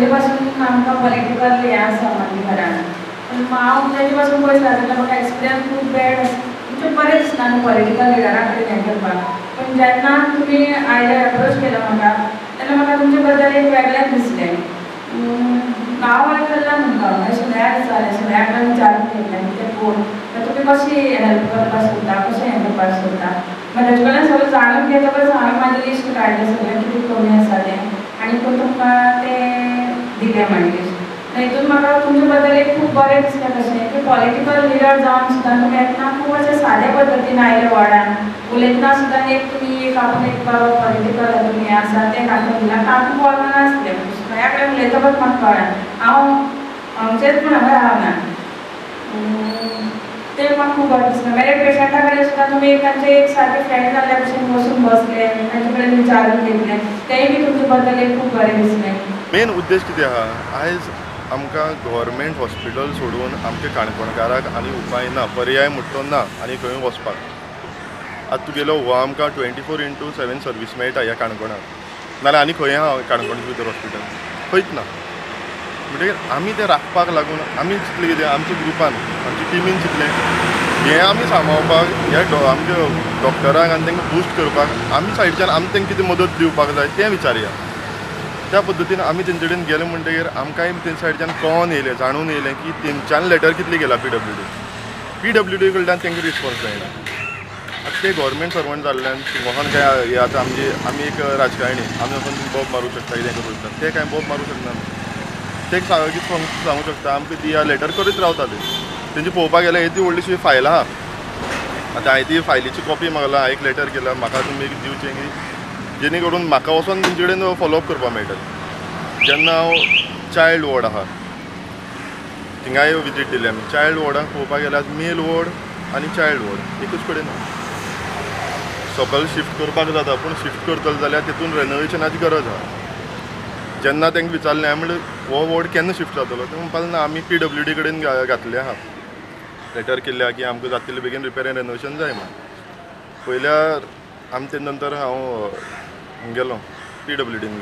पासून आमकां पॉलिटिकल हें आसा म्हाज्या घरान, पूण हांव तेजे पासून पयता जाल्यार म्हाका एक्सपिरियन्स खूब बॅड म्हणजे बरें दिसना न्हू पॉलिटिकल लिडरा कडेन हें करपाक. पूण जेन्ना तुमी आयले एप्रोच केलो म्हाका तेन्ना म्हाका तुमचे बद्दल एक वेगळेंच दिसलें. हांव आयकल्लां तुमकां मागीर सगळ्याक विचारलें, सगळ्याक विचारून घेतलें की तें कोण तुमी कशी हेल्प करपाक सोदता, कशें हें करपाक सोदता. मागीर तेजे कडल्यान सगळें जाणून घेतकच हांवें म्हाजें लिस्ट काडलें सगळें कितें कमी आसा तें आनी तुमकां तें दिलें म्हाजें लिस्ट. हितून म्हाका तुमचे बद्दल एक खूब बरें दिसलें कशें की पॉलिटिकल लिडर जावन सुद्दां तुमी येतना खूब अशें सादे पद्दतीन आयले वार्डान. उलयतना सुद्दां एक आपूण एक बाबा पॉलिटिकल हातून हें आसा तें दाखोवन दिलां तातूंत बोलनासलें. सगळ्या कडेन उलयतकच म्हाका कळ्ळें हांव हांगचेच पूण हांगा रावना. तें म्हाका खूब बरें दिसलें. मागीर पेशंटा कडेन सुद्दां तुमी तांचे एक सारके फ्रेंड जाल्ल्या भशेन वचून बसले, तांचे कडेन विचारून घेतलें, तेंय बी तुमचे बद्दल एक खूब बरें दिसलें. मेन उद्देश कितें आहा, आयज आमकां गव्हर्मेंट हॉस्पिटल सोडून आमच्या काणकोणकाराक आनी उपाय ना, पर्याय म्हणटा ना आनी खंय वचपाक. आतां तुगेलो हो आमकां 24/7 सर्वीस मेळटा ह्या काणकोणाक, नाल्यार आनी खंय आहा काणकोणच्या भितर हॉस्पिटल, खंयच ना. म्हणटकीर आमी तें राखपाक लागून आमी चिंतलें कितें आमच्या ग्रुपान आमच्या टिमीन चिंतलें हें आमी सांबाळपाक ह्या आमच्या डॉक्टरांक आनी तांकां बूस्ट करपाक आमी सायडीच्यान आमी तांकां कितें मदत दिवपाक जाय तें विचारया. त्या पद्दतीन आमी तेंचे कडेन गेले म्हणटकीर आमकांय तेंचे सायडीच्यान कळोन येयलें, जाणून येयलें की तेंच्यान लेटर कितली गेला PWD कडल्यान तांकां रिस्पॉन्स मेळना. आतां ते गव्हर्मेंट सर्वंट जाल्ल्यान वचोन काय हे आतां आमी एक राजकारणी आमी वचोन बोब मारूं शकता कितें करूं शकता, ते कांय बोब मारूं शकना. ते कितें सांगूं शकता आमकां दिया लेटर करीत रावताले. तेंचे पळोवपाक गेल्यार येदी व्हडलीशी फायल आहा. आतां हांवें ती फायलीची कॉपी मागला, एक लेटर केला म्हाका तुमी दिवचें की जेणे करून म्हाका वचोन तेंचे कडेन फॉलोअप करपाक मेळटलें. जेन्ना हांव चायल्ड वॉर्ड आहा थिंगाय विजीट दिली आमी. चायल्ड वॉर्डाक पळोवपाक गेल्यार मेल वॉर्ड आनी चायल्ड वॉर्ड एकूच कडेन आहा. सकयल शिफ्ट करपाक जाता पूण शिफ्ट करतलो जाल्यार तितून रेनोवेशनाची गरज आहा. जेन्ना तांकां विचारलें हांवें म्हणलें हो वॉर्ड केन्ना शिफ्ट जातलो, ते म्हणपाक ना आमी PWD कडेन घातले आहा, लेटर केल्ल्या की आमकां जाता तितले बेगीन रिपेर एंड रेनोवेशन जाय म्हणून. पयल्यार आमी ते नंतर हांव गेलो PWDन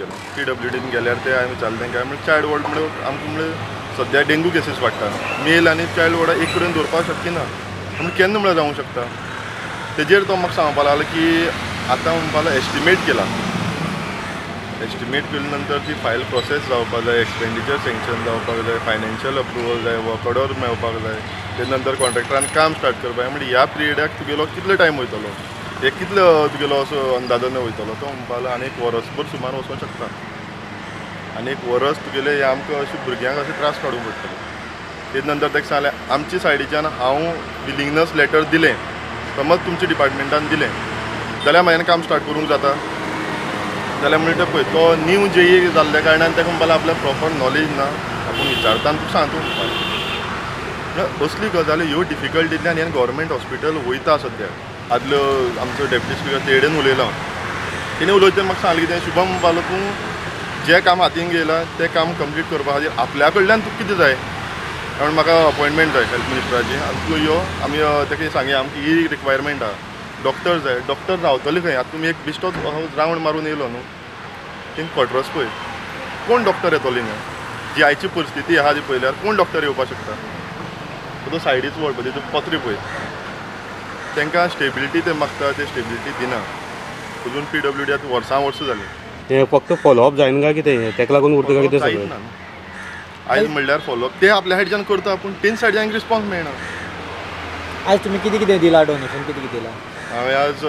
गेल्यार ते हांवें विचारलें तांकां म्हणलें चायल्ड वॉर्ड म्हणल्यार आमकां म्हणलें सद्या डेंगू केसीस वाडटा, मेल आनी चायल्ड वॉर्डाक एक कडेन दवरपाक शक्य ना. म्हणून केन्ना म्हणल्यार जावंक शकता. तेजेर तो म्हाका सांगपाक लागलो की आतां म्हणपाक लागलो एस्टिमेट केला. एस्टिमेट केल्या नंतर ती फायल प्रोसेस जावपाक जाय, एक्सपेंडिचर सँक्शन जावपाक जाय, फायनान्शियल अप्रुवल जाय, वर्क ऑर्डर मेळपाक जाय, ते नंतर कॉन्ट्रॅक्टरान काम स्टार्ट करपाक जाय. म्हणजे ह्या पिरियडाक तुगेलो कितलो टायम वयतलो, हे कितलो तुगेलो असो अंदाजान वयतलो. तो म्हणपाक लागलो आनी एक वर्सभर सुमार वचूंक शकता. आनी एक वर्स तुगेले हे आमकां अशें भुरग्यांक अशें त्रास काडूंक पडटले. तेजे नंतर ताका सांगलें आमचे सायडीच्यान हांव विलिंगनस लेटर दिलें, समज तुमच्या डिपार्टमेंटान दिलें जाल्यार म्हाज्यान काम स्टार्ट करूंक जाता. जाल्यार म्हणटा पळय तो न्यू JE जाल्ल्या कारणान ताका म्हणपाक आपल्याक प्रॉपर नॉलेज ना, आपूण विचारता आनी तुका सांगता म्हणपाक. असली गजाली ह्यो डिफिकल्टींतल्यान हें गव्हर्मेंट हॉस्पिटल वयता सद्याक. आदलो आमचो डेप्युटी स्पिकर तेडेन उलयलो, तेणें उलयतना म्हाका सांगलें कितें शुभम म्हणपाक तूं जें काम हातीन घेयलां तें काम कंप्लीट करपा खातीर आपल्या कडल्यान तुका कितें जाय. कारण म्हाका अपॉयंटमेंट जाय हेल्थ मिनिस्टराची आनी तूं यो आमी ताका सांगया आमकां ही रिक्वायरमेंट आहा, डॉक्टर जाय. डॉक्टर रावतले खंय. आतां तुमी एक बिश्टो रावंड मारून येयलो न्हू, थिंग क्वॉर्टर्स पळय कोण डॉक्टर येतलो हिंगा. जी आयची परिस्थिती आहा ती पळयल्यार कोण डॉक्टर येवपाक शकता. तो सायडीच वळपा तेजो पत्रे पळय. तांकां स्टेबिलिटी ते मागता, ते स्टेबिलिटी दिना. अजून PWD आतां वर्सां जालीं. ते फक्त फॉलोअप जायना काय कितें, तेका लागून उरता काय कितें जायत सगळें. ना आयज म्हणल्यार फॉलोअप ते आपल्या सायडीच्यान करता पूण तेंच सायडीच्यान रिस्पॉन्स मेळना. आज तुमी कितें कितें दिलां, डोनेशन कितें कितें दिलां? हांवें आज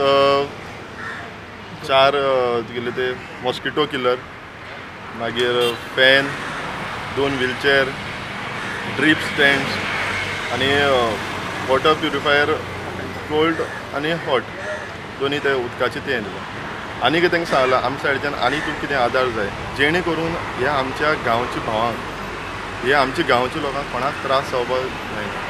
4 तुगेले ते मॉस्किटो किलर, मागीर फॅन, 2 व्हिलचेअर, ड्रीप स्टँड्स आनी वॉटर प्युरिफायर कोल्ड आनी हॉट दोनी ते उदकाचे ते दिलें. आनी कितें तांकां सांगलां आमच्या सायडीच्यान आनी तुका कितें आदार जाय जेणे करून ह्या आमच्या गांवच्या भावांक, हे आमच्या गांवच्या लोकांक कोणाक त्रास जावपाक जायना.